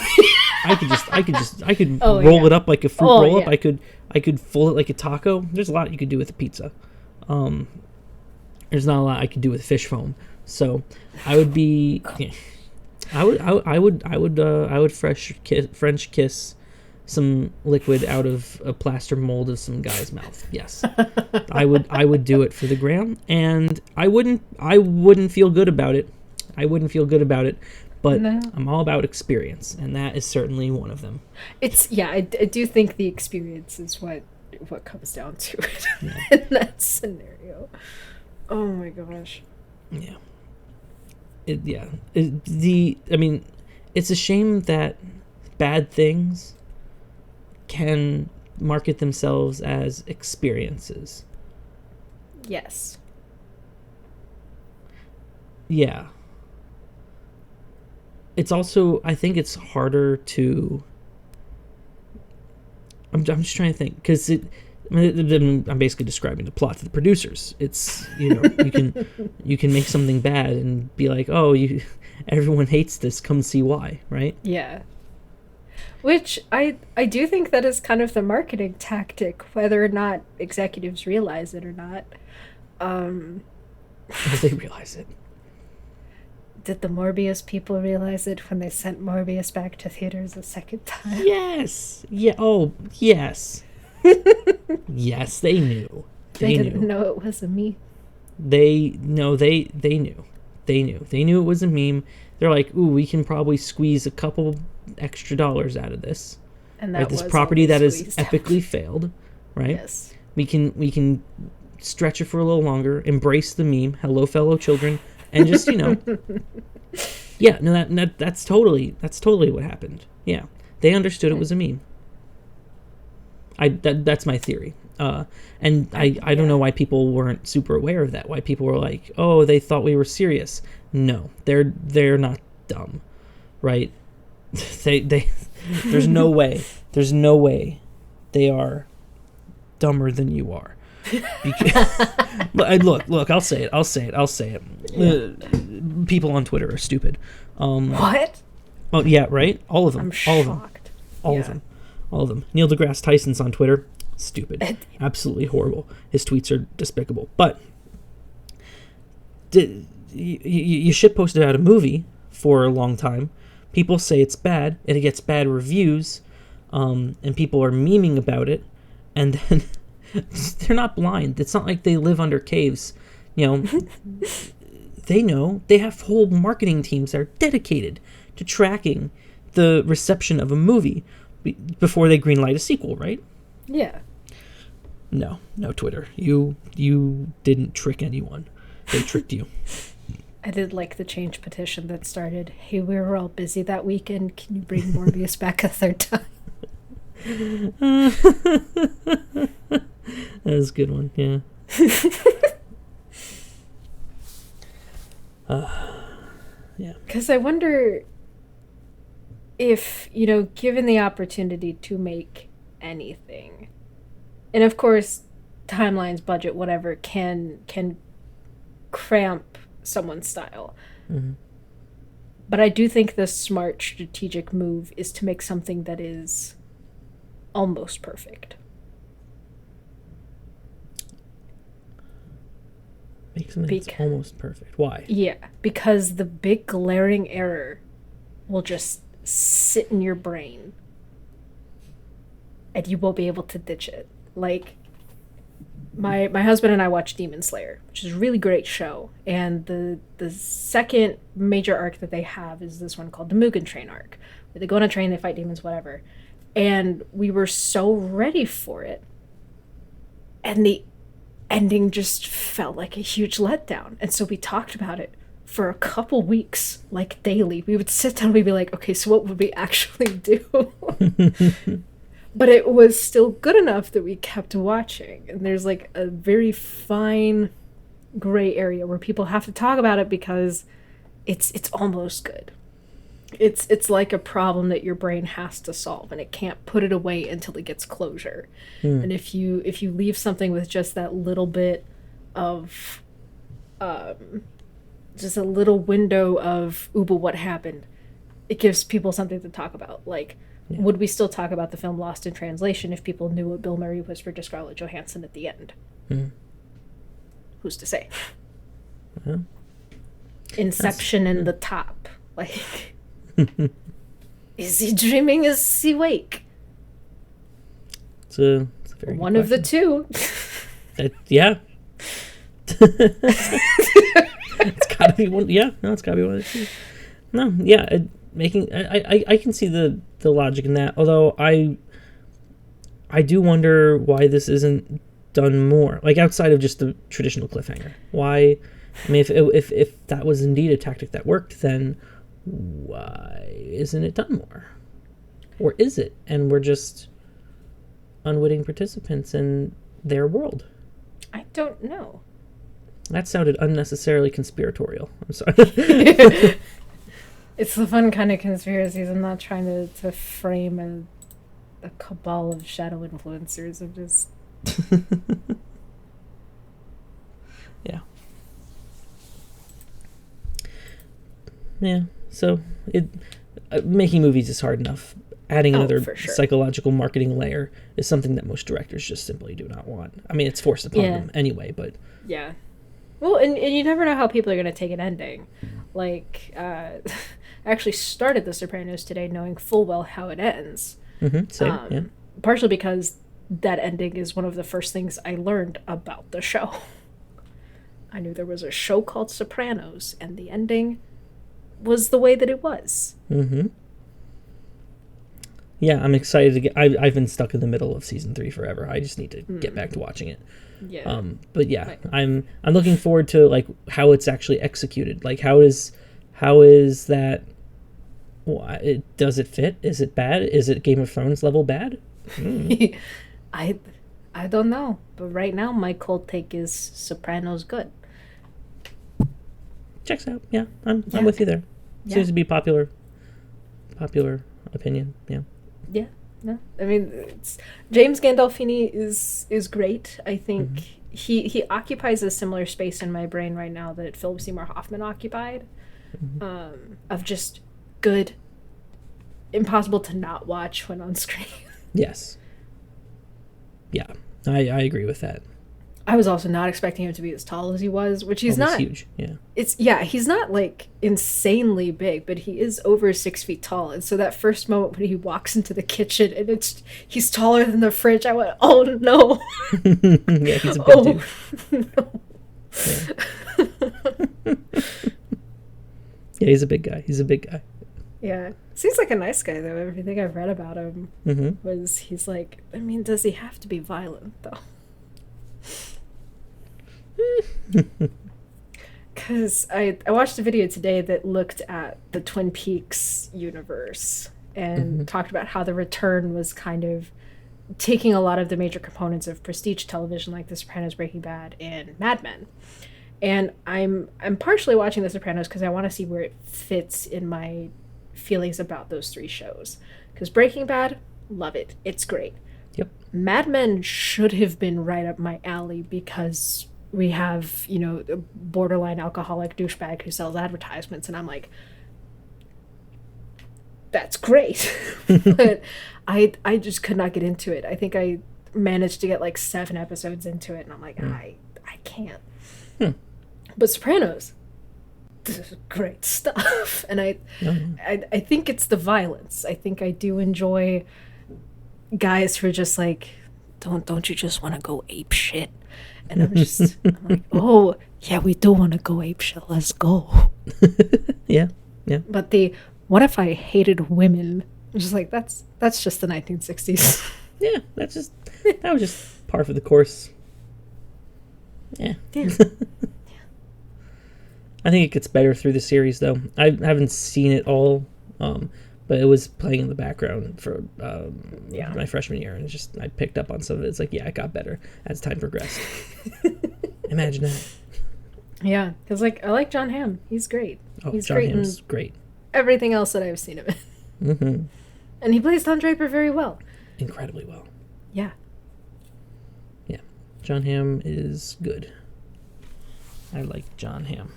could roll it up like a fruit roll up. I could fold it like a taco. There's a lot you could do with a pizza. There's not a lot I could do with fish foam. So I would be, I would French kiss some liquid out of a plaster mold of some guy's mouth. Yes, I would do it for the gram, and I wouldn't feel good about it. But no. I'm all about experience, and that is certainly one of them. I do think the experience is what comes down to it in that scenario. Oh my gosh. Yeah. it's a shame that bad things can market themselves as experiences. Yes. Yeah. It's also, I think it's harder to... I'm just trying to think, because I'm basically describing the plot to the producers. It's, you can make something bad and be like, oh, everyone hates this, come see why, right? Yeah. Which I do think that is kind of the marketing tactic, whether or not executives realize it or not. They realize it. Did the Morbius people realize it when they sent Morbius back to theaters a second time? Yes. Yeah. Oh, yes. Yes, they knew. They didn't know it was a meme. They knew. They knew it was a meme. They're like, ooh, we can probably squeeze a couple extra dollars out of this. And that this property that has epically failed, right? Yes. We can stretch it for a little longer, embrace the meme, hello fellow children, and just, yeah, no, that's totally what happened. Yeah. They understood it was a meme. That's my theory. And I don't know why people weren't super aware of that. Why people were like, oh, they thought we were serious. No, they're not dumb, right? they there's no way they are dumber than you are. Look, I'll say it. Yeah. People on Twitter are stupid. What? Oh yeah, right. All of them. I'm shocked. All of them. Neil deGrasse Tyson's on Twitter. Stupid. Absolutely horrible. His tweets are despicable. But you shitposted about a movie for a long time. People say it's bad, and it gets bad reviews, and people are memeing about it, and then they're not blind. It's not like they live under caves. They know. They have whole marketing teams that are dedicated to tracking the reception of a movie before they greenlight a sequel, right? Yeah. No, Twitter. You didn't trick anyone. They tricked you. I did like the change petition that started, hey, we were all busy that weekend. Can you bring Morbius back a third time? That was a good one, yeah. Yeah. Because I wonder if, given the opportunity to make anything, and of course, timelines, budget, whatever, can cramp someone's style. Mm-hmm. But I do think the smart strategic move is to make something that is almost perfect. Make something that's almost perfect. Why? Yeah, because the big glaring error will just sit in your brain and you won't be able to ditch it. Like, my husband and I watched Demon Slayer, which is a really great show, and the second major arc that they have is this one called the Mugen Train arc, where they go on a train, they fight demons, whatever, and we were so ready for it, and the ending just felt like a huge letdown, and so we talked about it for a couple weeks, like daily. We would sit down and we'd be like, okay, so what would we actually do? But it was still good enough that we kept watching. And there's like a very fine gray area where people have to talk about it because it's almost good. It's like a problem that your brain has to solve, and it can't put it away until it gets closure. And if you leave something with just that little bit of just a little window of, ooh, but what happened? It gives people something to talk about. Like, would we still talk about the film Lost in Translation if people knew what Bill Murray whispered to Scarlett Johansson at the end? Who's to say? Inception in the top. Like, is he dreaming? Is he awake? It's a very one of the two. Yeah. It's gotta be one. Yeah, no, it's gotta be one of the two. No, yeah, I can see the logic in that. Although I do wonder why this isn't done more, like outside of just the traditional cliffhanger. Why I mean, if that was indeed a tactic that worked, then why isn't it done more? Or is it? And we're just unwitting participants in their world. I don't know. That sounded unnecessarily conspiratorial. I'm sorry. It's the fun kind of conspiracies. I'm not trying to frame a cabal of shadow influencers. I'm just... Yeah. Yeah. So making movies is hard enough. Adding another psychological marketing layer is something that most directors just simply do not want. I mean, it's forced upon them anyway, but... Yeah. Well, and you never know how people are going to take an ending. Like, I actually started The Sopranos today knowing full well how it ends. Mm-hmm, same, Partially because that ending is one of the first things I learned about the show. I knew there was a show called Sopranos, and the ending was the way that it was. Mm-hmm. Yeah, I'm excited to get... I've been stuck in the middle of season 3 forever. I just need to get back to watching it. Yeah. But yeah, I'm looking forward to like how it's actually executed. Like how is that? Does it fit? Is it bad? Is it Game of Thrones level bad? I don't know, but right now my cold take is Sopranos good. Checks out. Yeah, I'm with you there. Seems to be popular opinion. Yeah. Yeah. No, I mean, James Gandolfini is great. I think he occupies a similar space in my brain right now that Philip Seymour Hoffman occupied, of just good, impossible to not watch when on screen. Yes. Yeah, I agree with that. I was also not expecting him to be as tall as he was, which he's not. Huge, yeah. He's not like insanely big, but he is over 6 feet tall. And so that first moment when he walks into the kitchen and he's taller than the fridge, I went, oh no. Yeah, he's a big dude. No. Yeah. Yeah, he's a big guy. Yeah. Seems like a nice guy though. Everything I've read about him was he's like, I mean, does he have to be violent though? Because I watched a video today that looked at the Twin Peaks universe and talked about how The Return was kind of taking a lot of the major components of prestige television like The Sopranos, Breaking Bad, and Mad Men. And I'm partially watching The Sopranos because I want to see where it fits in my feelings about those 3 shows. Because Breaking Bad, love it. It's great. Yep. Mad Men should have been right up my alley because we have, a borderline alcoholic douchebag who sells advertisements, and I'm like, that's great. But I just could not get into it. I think I managed to get like 7 episodes into it, and I'm like, I can't. But Sopranos, this is great stuff. And I think it's the violence. I think I do enjoy guys who are just like, don't you just want to go ape shit? And I'm like, oh yeah, we do want to go ape shit. Let's go. Yeah. But what if I hated women? I'm just like, that's just the 1960s. Yeah, that was just par for the course. Yeah. I think it gets better through the series, though. I haven't seen it all, but it was playing in the background for my freshman year, and I picked up on some of it. It's like, yeah, it got better as time progressed. Imagine that. Yeah, because I like John Hamm. He's great. Oh, he's John Hamm's great. Everything else that I've seen him in. And he plays Don Draper very well. Incredibly well. Yeah. Yeah. John Hamm is good. I like John Hamm.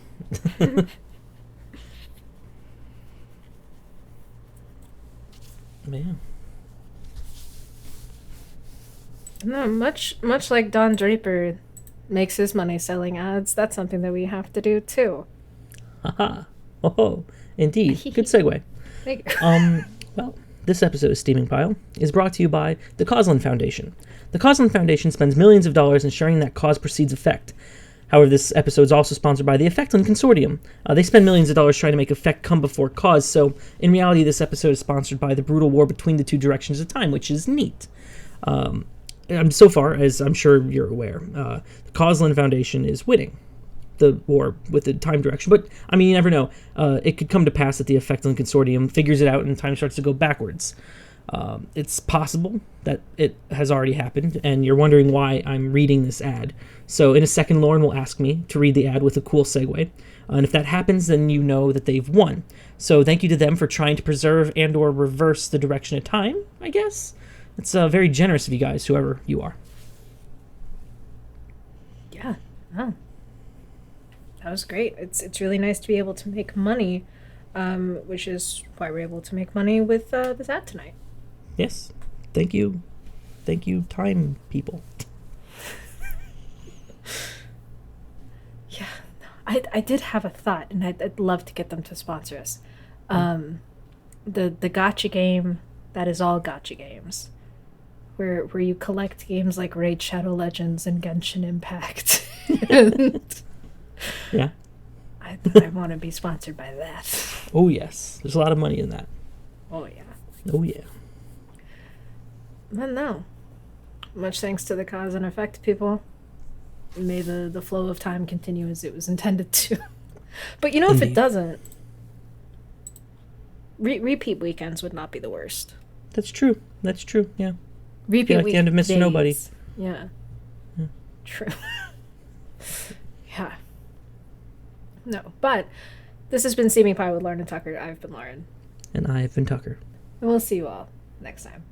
Man. No, much like Don Draper makes his money selling ads, that's something that we have to do too. Haha. Oh, indeed. Good segue. Well, this episode of Steaming Pile is brought to you by the Causeland Foundation. The Causeland Foundation spends millions of dollars ensuring that cause precedes effect. However, this episode is also sponsored by the Effect Consortium. They spend millions of dollars trying to make effect come before cause, so in reality, this episode is sponsored by the brutal war between the two directions of time, which is neat. So far, as I'm sure you're aware, the Causeland Foundation is winning. the war with the time direction. But I mean, you never know. It could come to pass that the Effectland Consortium figures it out and time starts to go backwards. It's possible that it has already happened, and you're wondering why I'm reading this ad. So in a second, Lauren will ask me to read the ad with a cool segue. And if that happens, then you know that they've won. So thank you to them for trying to preserve and or reverse the direction of time, I guess. It's very generous of you guys, whoever you are. Yeah. Oh. That was great. It's really nice to be able to make money, which is why we're able to make money with this ad tonight. Yes. Thank you. Thank you, time people. Yeah. I did have a thought, and I'd love to get them to sponsor us. The gacha game that is all gacha games, where you collect games like Raid Shadow Legends and Genshin Impact. And yeah. I want to be sponsored by that. Oh, yes. There's a lot of money in that. Oh, yeah. Oh, yeah. But no. Much thanks to the cause and effect people. May the flow of time continue as it was intended to. But you know, Indeed. If it doesn't, repeat weekends would not be the worst. That's true. That's true, yeah. Repeat like the end of Mr. days. Nobody. Yeah. True. Yeah. No, but this has been Steaming Pie with Lauren and Tucker. I've been Lauren. And I've been Tucker. And we'll see you all next time.